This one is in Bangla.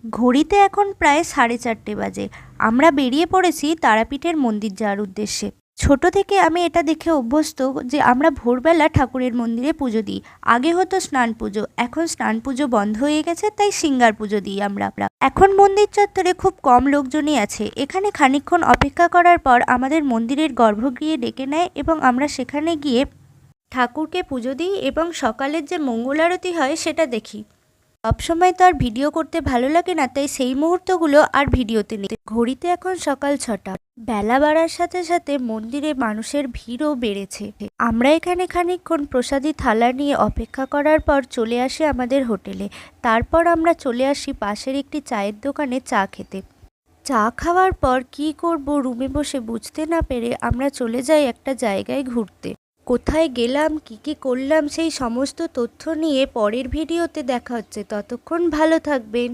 ঘড়িতে এখন প্রায় 4:30 বাজে। আমরা বেরিয়ে পড়েছি তারাপীঠের মন্দির যাওয়ার উদ্দেশ্যে। ছোট থেকে আমি এটা দেখে অভ্যস্ত যে আমরা ভোরবেলা ঠাকুরের মন্দিরে পুজো দিই। আগে হতো স্নান পুজো, এখন স্নান পুজো বন্ধ হয়ে গেছে, তাই সিঙ্গার পুজো দিই আমরা। এখন মন্দির চত্বরে খুব কম লোকজনই আছে। এখানে খানিকক্ষণ অপেক্ষা করার পর আমাদের মন্দিরের গর্ভগৃহে ডেকে নেয় এবং আমরা সেখানে গিয়ে ঠাকুরকে পুজো দিই এবং সকালের যে মঙ্গল আরতি হয় সেটা দেখি। সবসময় তো আর ভিডিও করতে ভালো লাগে না, তাই সেই মুহূর্তগুলো আর ভিডিওতে নিতে। ঘড়িতে এখন সকাল 6টা। বেলা বাড়ার সাথে সাথে মন্দিরে মানুষের ভিড়ও বেড়েছে। আমরা এখানে খানিকক্ষণ প্রসাদী থালা নিয়ে অপেক্ষা করার পর চলে আসি আমাদের হোটেলে। তারপর আমরা চলে আসি পাশের একটি চায়ের দোকানে চা খেতে। চা খাওয়ার পর কি করব রুমে বসে বুঝতে না পেরে আমরা চলে যাই একটা জায়গায় ঘুরতে। কোথায় গেলাম, কি করলাম সেই সমস্ত তথ্য নিয়ে পরের ভিডিওতে দেখা হচ্ছে। ততক্ষণ ভালো থাকবেন।